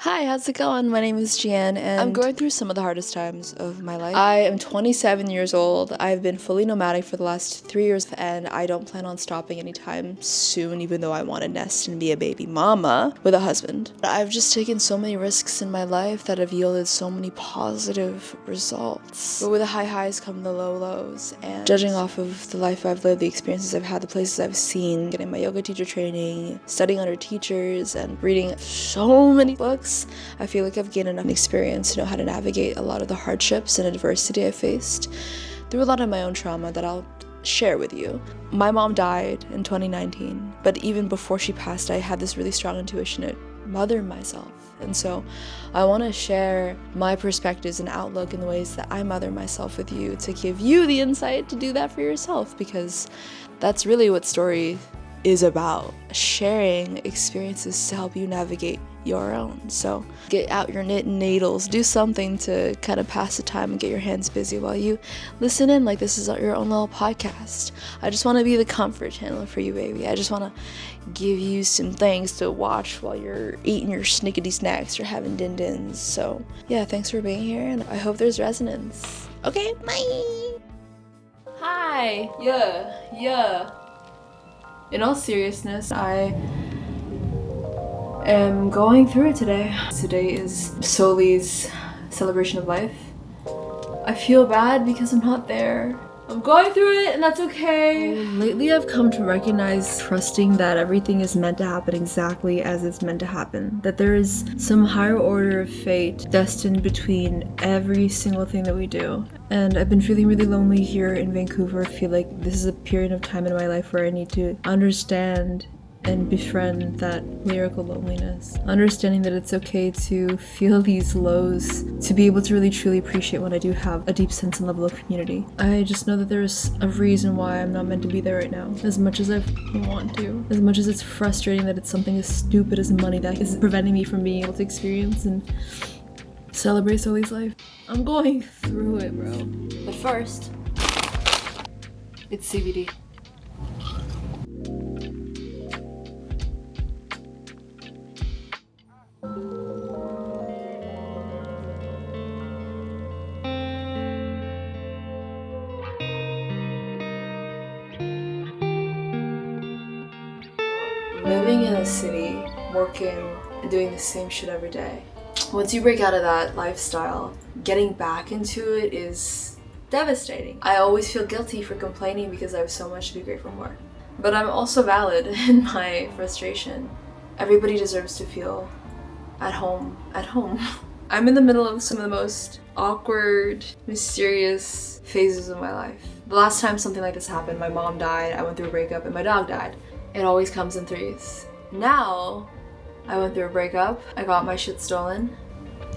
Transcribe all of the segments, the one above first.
Hi, how's it going? My name is Gian, and I'm going through some of the hardest times of my life. I am 27 years old. I've been fully nomadic for the last 3 years, and I don't plan on stopping anytime soon, even though I want to nest and be a baby mama with a husband. I've just taken so many risks in my life that have yielded so many positive results. But with the high highs come the low lows, and judging off of the life I've lived, the experiences I've had, the places I've seen, getting my yoga teacher training, studying under teachers, and reading so many books, I feel like I've gained enough experience to know how to navigate a lot of the hardships and adversity I faced through a lot of my own trauma that I'll share with you. My mom died in 2019, but even before she passed, I had this really strong intuition to mother myself. And so I want to share my perspectives and outlook in the ways that I mother myself with you to give you the insight to do that for yourself, because that's really what story is about, sharing experiences to help you navigate your own. So get out your knitting needles, do something to kind of pass the time and get your hands busy while you listen in like this is your own little podcast. I just want to be the comfort channel for you, baby. I just want to give you some things to watch while you're eating your snickity snacks or having din-dins. So yeah, thanks for being here, and I hope there's resonance. Okay, bye! Hi! Yeah. In all seriousness, I am going through it today. Today is Soli's celebration of life. I feel bad because I'm not there. I'm going through it, and that's okay. Lately I've come to recognize trusting that everything is meant to happen exactly as it's meant to happen. That there is some higher order of fate destined between every single thing that we do. And I've been feeling really lonely here in Vancouver. I feel like this is a period of time in my life where I need to understand and befriend that lyrical loneliness. Understanding that it's okay to feel these lows, to be able to really truly appreciate when I do have a deep sense and level of community. I just know that there's a reason why I'm not meant to be there right now. As much as I want to. As much as it's frustrating that it's something as stupid as money that is preventing me from being able to experience and celebrate Soli's life. I'm going through it, bro. But first, it's CBD. Living in a city, working, and doing the same shit every day. Once you break out of that lifestyle, getting back into it is devastating. I always feel guilty for complaining because I have so much to be grateful for. But I'm also valid in my frustration. Everybody deserves to feel at home. I'm in the middle of some of the most awkward, mysterious phases of my life. The last time something like this happened, my mom died, I went through a breakup, and my dog died. It always comes in threes. Now, I went through a breakup, I got my shit stolen,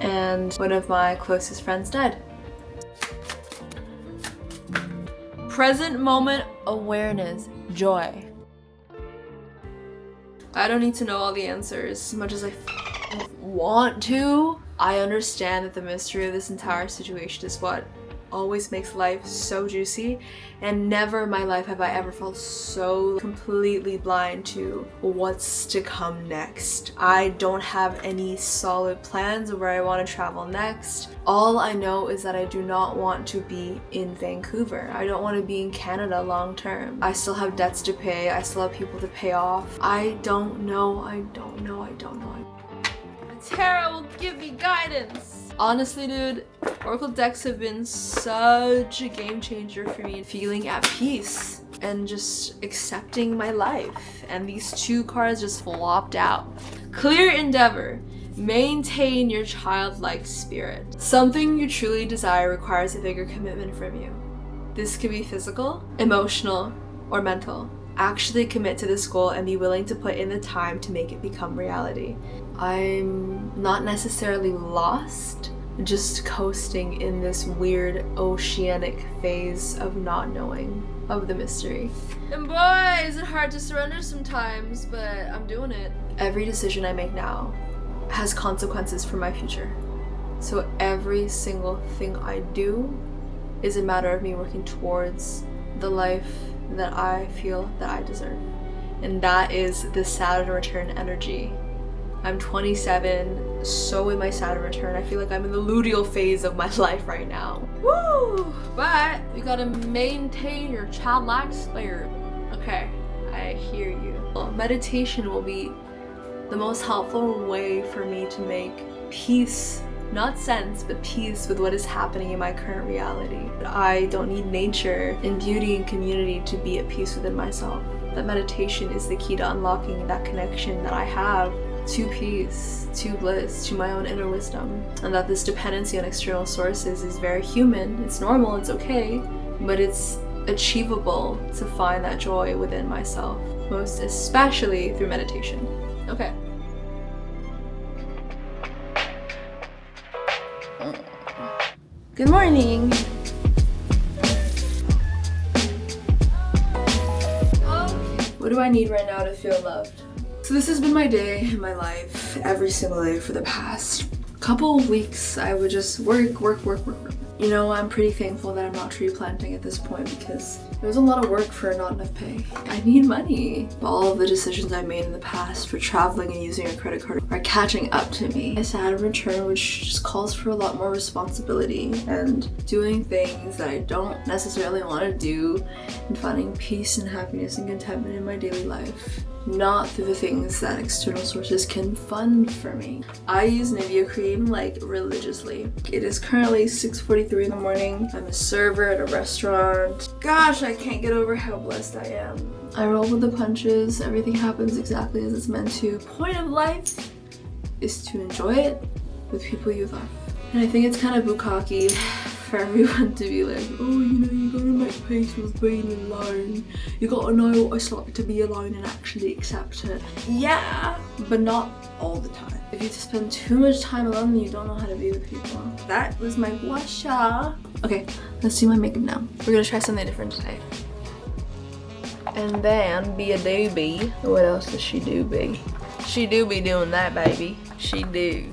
and one of my closest friends died. Present moment awareness, joy. I don't need to know all the answers as much as I want to. I understand that the mystery of this entire situation is what always makes life so juicy, and never in my life have I ever felt so completely blind to what's to come next. I don't have any solid plans of where I want to travel next. All I know is that I do not want to be in Vancouver. I don't want to be in Canada long term. I still have debts to pay. I still have people to pay off. I don't know. Tarot will give me guidance. Honestly, dude, Oracle decks have been such a game changer for me in feeling at peace and just accepting my life. And these two cards just flopped out. Clear endeavor. Maintain your childlike spirit. Something you truly desire requires a bigger commitment from you. This could be physical, emotional, or mental. Actually commit to this goal and be willing to put in the time to make it become reality. I'm not necessarily lost, just coasting in this weird oceanic phase of not knowing, of the mystery. And boy, is it hard to surrender sometimes, but I'm doing it. Every decision I make now has consequences for my future. So every single thing I do is a matter of me working towards the life that I feel that I deserve. And that is the Saturn return energy. I'm 27, so in my Saturn return. I feel like I'm in the luteal phase of my life right now. Woo! But you gotta maintain your childlike spirit. Okay, I hear you. Well, meditation will be the most helpful way for me to make peace, not sense, but peace with what is happening in my current reality. I don't need nature and beauty and community to be at peace within myself. That meditation is the key to unlocking that connection that I have to peace, to bliss, to my own inner wisdom. And that this dependency on external sources is very human, it's normal, it's okay, but it's achievable to find that joy within myself, most especially through meditation. Okay. Good morning. What do I need right now to feel loved? So this has been my day in my life, every single day for the past couple of weeks. I would just work. You know, I'm pretty thankful that I'm not tree planting at this point because there's a lot of work for not enough pay. I need money. All of the decisions I made in the past for traveling and using a credit card are catching up to me. My Saturn return, which just calls for a lot more responsibility and doing things that I don't necessarily want to do and finding peace and happiness and contentment in my daily life. Not through the things that external sources can fund for me. I use Nivea cream like religiously. It is currently 6:43 in the morning. I'm a server at a restaurant. Gosh, I can't get over how blessed I am. I roll with the punches. Everything happens exactly as it's meant to. Point of life is to enjoy it with people you love. And I think it's kind of bukkake for everyone to be like, oh, you know, you gotta make peace with being alone. You gotta know what it's like to be alone and actually accept it. Yeah, but not all the time. If you spend too much time alone, then you don't know how to be with people. That was my washa. Okay, let's do my makeup now. We're gonna try something different today. And then be a doobie. What else does she do, be? She do be doing that, baby. She do.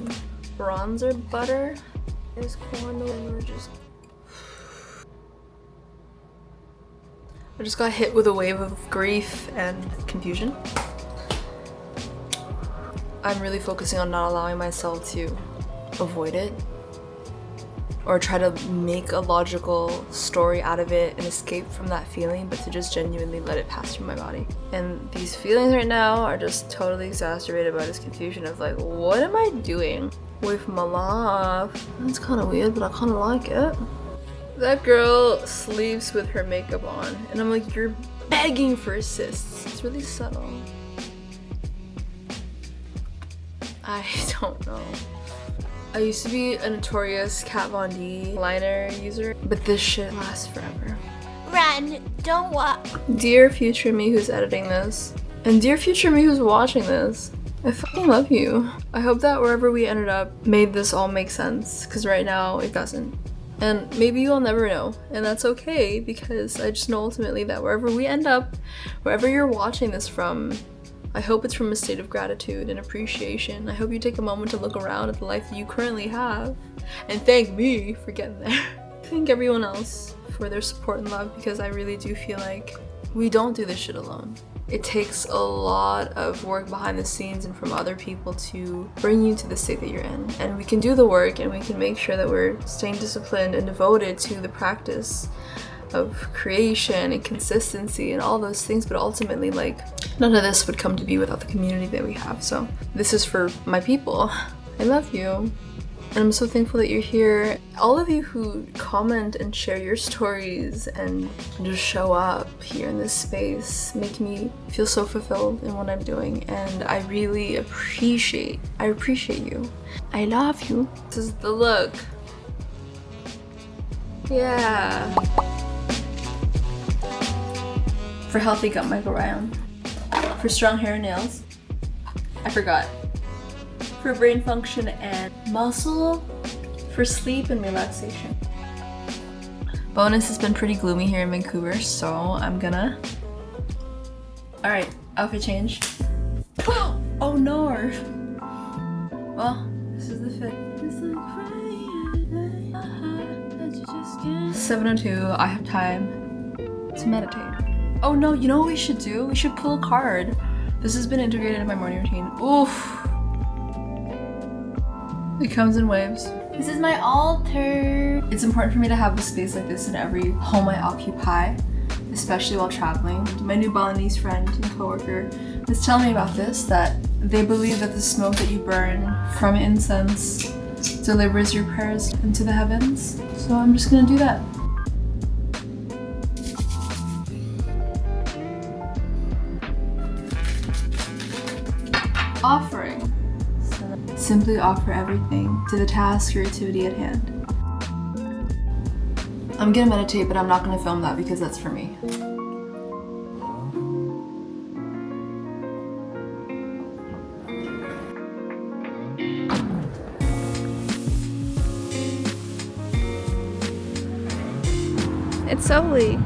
Bronzer butter is corn, and we're just... I just got hit with a wave of grief and confusion. I'm really focusing on not allowing myself to avoid it or try to make a logical story out of it and escape from that feeling, but to just genuinely let it pass through my body. And these feelings right now are just totally exacerbated by this confusion of like, what am I doing with my life? That's kind of weird, but I kind of like it. That girl sleeps with her makeup on, and I'm like, you're begging for assists. It's really subtle. I don't know. I used to be a notorious Kat Von D liner user, but this shit lasts forever. Run, don't walk. Dear future me who's editing this, and dear future me who's watching this, I fucking love you. I hope that wherever we ended up made this all make sense, because right now it doesn't. And maybe you'll never know, and that's okay, because I just know ultimately that wherever we end up, wherever you're watching this from, I hope it's from a state of gratitude and appreciation. I hope you take a moment to look around at the life that you currently have, and thank me for getting there. Thank everyone else for their support and love, because I really do feel like we don't do this shit alone. It takes a lot of work behind the scenes and from other people to bring you to the state that you're in. And we can do the work, and we can make sure that we're staying disciplined and devoted to the practice of creation and consistency and all those things, but ultimately, like, none of this would come to be without the community that we have. So this is for my people. I love you. And I'm so thankful that you're here. All of you who comment and share your stories and just show up here in this space make me feel so fulfilled in what I'm doing. And I really appreciate you. I love you. This is the look. Yeah. For healthy gut microbiome. For strong hair and nails. I forgot. For brain function and muscle, for sleep and relaxation. Bonus, has been pretty gloomy here in Vancouver, so I'm gonna... Alright, outfit change. Oh no! Well, this is the fit. 7:02, I have time to meditate. Oh no, you know what we should do? We should pull a card. This has been integrated in my morning routine. Oof. It comes in waves. This is my altar. It's important for me to have a space like this in every home I occupy, especially while traveling. My new Balinese friend and coworker was telling me about this, that they believe that the smoke that you burn from incense delivers your prayers into the heavens. So I'm just gonna do that. Offering. Simply offer everything to the task or activity at hand. I'm gonna meditate, but I'm not gonna film that because that's for me. It's Oli.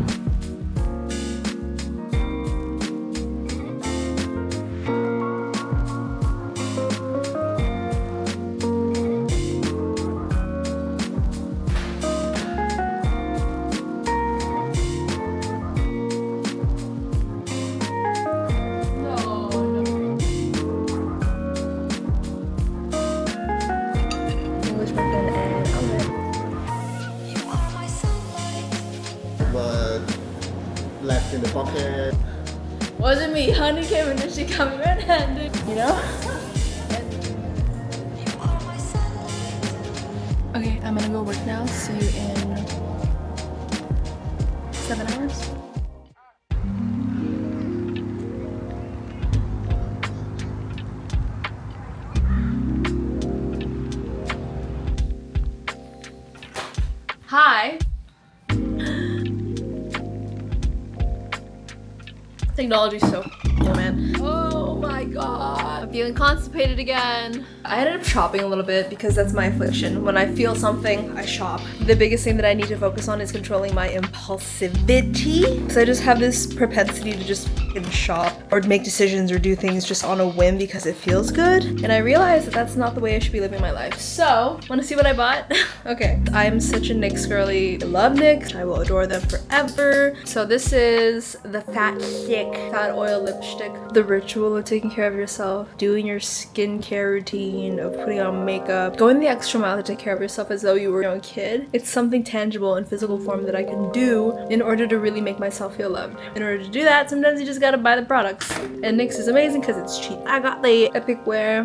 Left in the pocket. Wasn't me. Honey came in and she got me red-handed. You know? Okay, I'm gonna go work now. See you in 7 hours. Hi. Technology's so man. Oh my god. I'm feeling constipated again. I ended up shopping a little bit because that's my affliction. When I feel something, I shop. The biggest thing that I need to focus on is controlling my impulsivity. So I just have this propensity to just shop or make decisions or do things just on a whim because it feels good. And I realized that that's not the way I should be living my life. So, wanna see what I bought? Okay, I'm such a NYX girly. I love NYX. I will adore them forever. So this is the Fat Oil Lipstick. The ritual of taking care of yourself, doing your skincare routine, of putting on makeup, going the extra mile to take care of yourself as though you were a kid. It's something tangible in physical form that I can do in order to really make myself feel loved. In order to do that, sometimes you just gotta buy the products. And NYX is amazing because it's cheap. I got the Epic Wear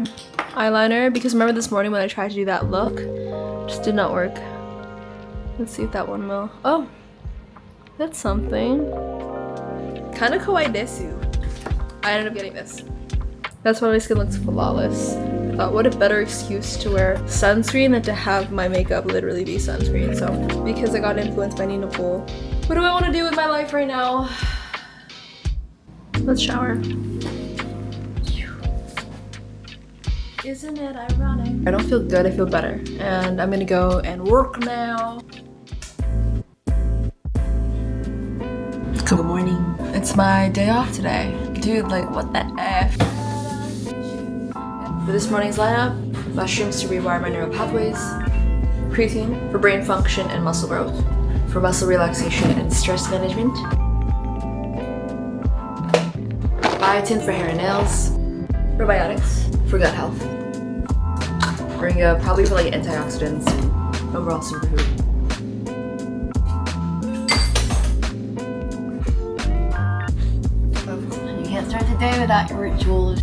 eyeliner because remember this morning when I tried to do that look? Just did not work. Let's see if that one will. Oh, that's something. Kinda kawaii desu. I ended up getting this. That's why my skin looks flawless. I thought, what a better excuse to wear sunscreen than to have my makeup literally be sunscreen. So, because I got influenced by Nina Pool. What do I want to do with my life right now? Let's shower. Isn't it ironic? I don't feel good, I feel better. And I'm gonna go and work now. Good morning. It's my day off today. Dude, like what the F? For this morning's lineup, mushrooms to rewire my neural pathways, creatine for brain function and muscle growth, for muscle relaxation and stress management, biotin for hair and nails, probiotics for gut health, moringa probably for like antioxidants, overall superfood. You can't start the day without your rituals.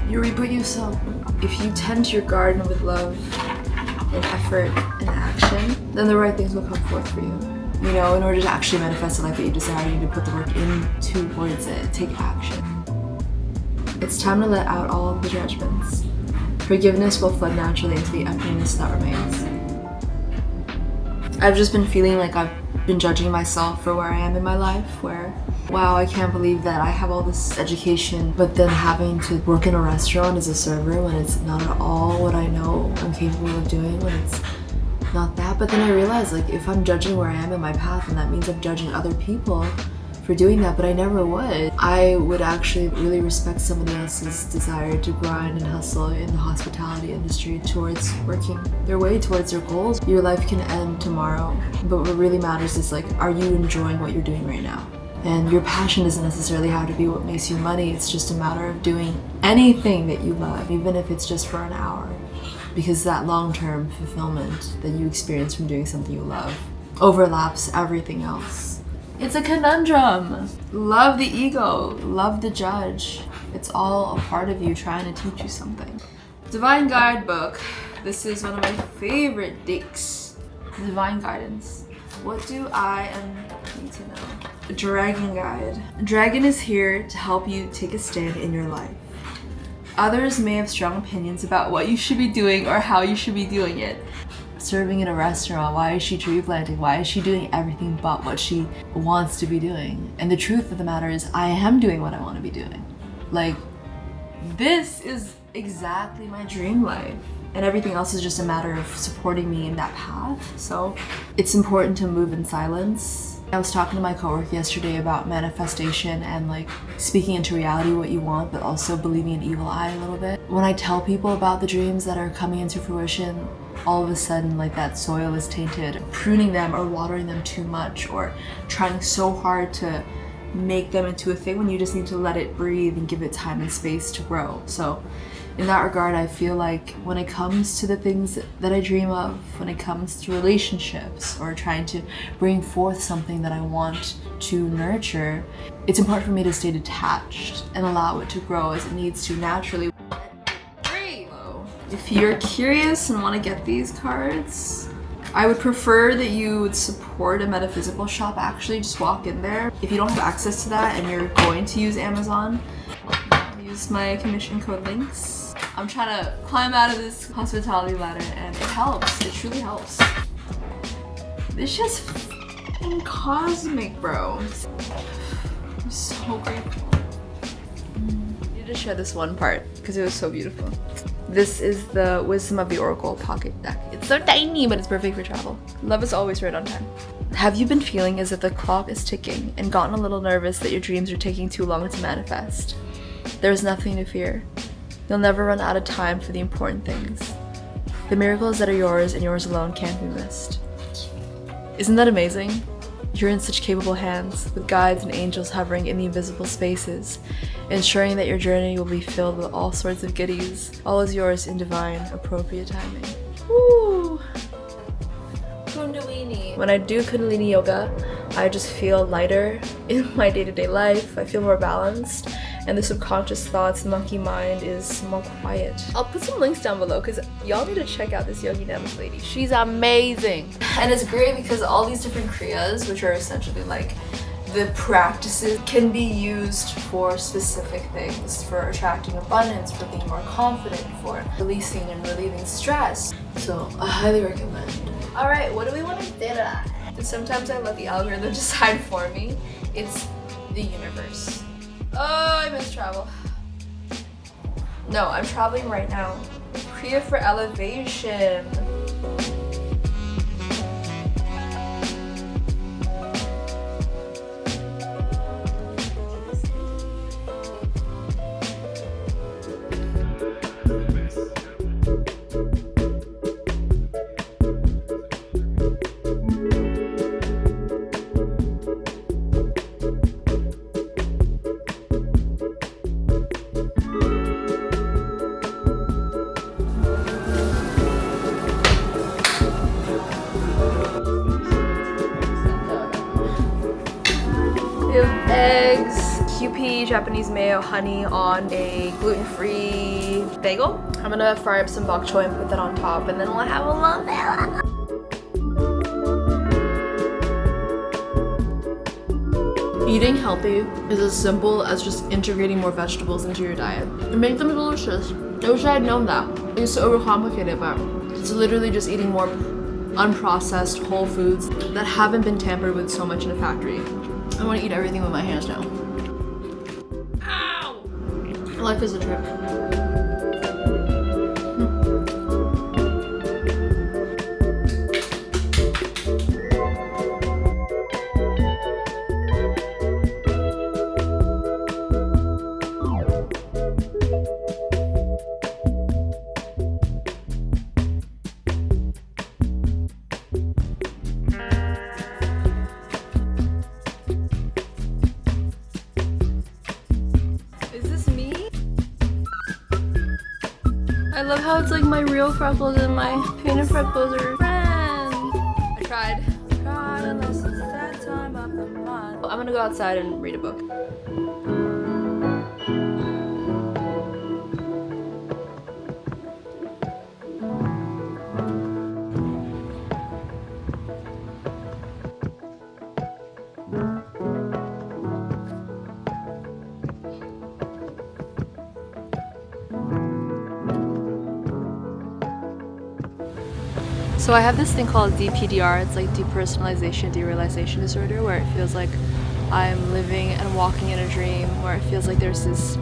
You reap what you sow. If you tend to your garden with love and effort and action, then the right things will come forth for you. You know, in order to actually manifest the life that you desire, you need to put the work in towards it. Take action. It's time to let out all of the judgments. Forgiveness will flood naturally into the emptiness that remains. I've just been feeling like I've been judging myself for where I am in my life, where, wow, I can't believe that I have all this education, but then having to work in a restaurant as a server when it's not at all what I know I'm capable of doing, when it's not that. But then I realized, like, if I'm judging where I am in my path, and that means I'm judging other people for doing that, but I never would. I would actually really respect somebody else's desire to grind and hustle in the hospitality industry towards working their way towards their goals. Your life can end tomorrow, but what really matters is, like, are you enjoying what you're doing right now? And your passion doesn't necessarily have to be what makes you money. It's just a matter of doing anything that you love, even if it's just for an hour. Because that long-term fulfillment that you experience from doing something you love overlaps everything else. It's a conundrum. Love the ego, love the judge. It's all a part of you trying to teach you something. Divine Guidebook. This is one of my favorite dicks. Divine Guidance. What do I need to know? Dragon Guide. Dragon is here to help you take a stand in your life. Others may have strong opinions about what you should be doing or how you should be doing it. Serving in a restaurant, why is she tree planting? Why is she doing everything but what she wants to be doing? And the truth of the matter is, I am doing what I want to be doing. Like, this is exactly my dream life. And everything else is just a matter of supporting me in that path. So it's important to move in silence. I was talking to my coworker yesterday about manifestation and like speaking into reality what you want, but also believing in evil eye a little bit. When I tell people about the dreams that are coming into fruition, all of a sudden like that soil is tainted, pruning them or watering them too much or trying so hard to make them into a thing when you just need to let it breathe and give it time and space to grow. So in that regard, I feel like when it comes to the things that I dream of, when it comes to relationships or trying to bring forth something that I want to nurture, it's important for me to stay detached and allow it to grow as it needs to naturally. If you're curious and want to get these cards, I would prefer that you would support a metaphysical shop. Actually, just walk in there. If you don't have access to that and you're going to use Amazon, use my commission code links. I'm trying to climb out of this hospitality ladder and it helps. It truly helps. It's just f***ing cosmic, bro. I'm so grateful. I need to share this one part because it was so beautiful. This is the Wisdom of the Oracle pocket deck. It's so tiny, but it's perfect for travel. Love is always right on time. Have you been feeling as if the clock is ticking and gotten a little nervous that your dreams are taking too long to manifest? There is nothing to fear. You'll never run out of time for the important things. The miracles that are yours and yours alone can't be missed. Isn't that amazing? You're in such capable hands, with guides and angels hovering in the invisible spaces, ensuring that your journey will be filled with all sorts of goodies. All is yours in divine, appropriate timing. Woo! Kundalini. When I do Kundalini yoga, I just feel lighter in my day-to-day life. I feel more balanced, and the subconscious thoughts, monkey mind is more quiet. I'll put some links down below because y'all need to check out this Yogi Namath lady. She's amazing. And it's great because all these different kriyas, which are essentially like the practices, can be used for specific things, for attracting abundance, for being more confident, for releasing and relieving stress. So I highly recommend. All right, what do we want to do? And sometimes I let the algorithm decide for me. It's the universe. Oh, I miss travel. No, I'm traveling right now. Kriya for elevation. We have eggs, QP, Japanese mayo, honey on a gluten-free bagel. I'm gonna fry up some bok choy and put that on top, and then we'll have a little bit. Eating healthy is as simple as just integrating more vegetables into your diet. And make them delicious. I wish I had known that. I used to overcomplicate it, but it's literally just eating more unprocessed whole foods that haven't been tampered with so much in a factory. I want to eat everything with my hands now. Ow! Life is a trip. I love how it's like my real freckles and my painted freckles are friends. I tried unless it's that time of the month. I'm gonna go outside and read a book. So I have this thing called DPDR, it's like depersonalization, derealization disorder, where it feels like I'm living and walking in a dream, where it feels like there's this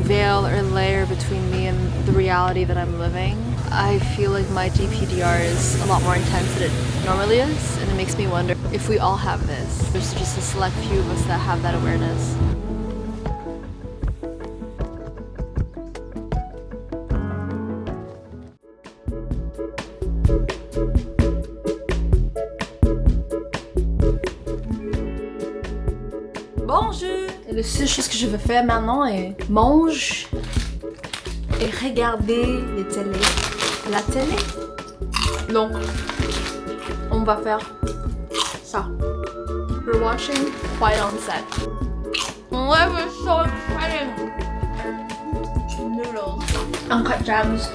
veil or layer between me and the reality that I'm living. I feel like my DPDR is a lot more intense than it normally is, and it makes me wonder if we all have this. There's just a select few of us that have that awareness. Bonjour! Et la seule chose que je veux faire maintenant est manger et regarder les télé. La télé. Donc, on va faire ça. We're watching Quiet on Set. Life is so exciting! Noodles. Uncut gems.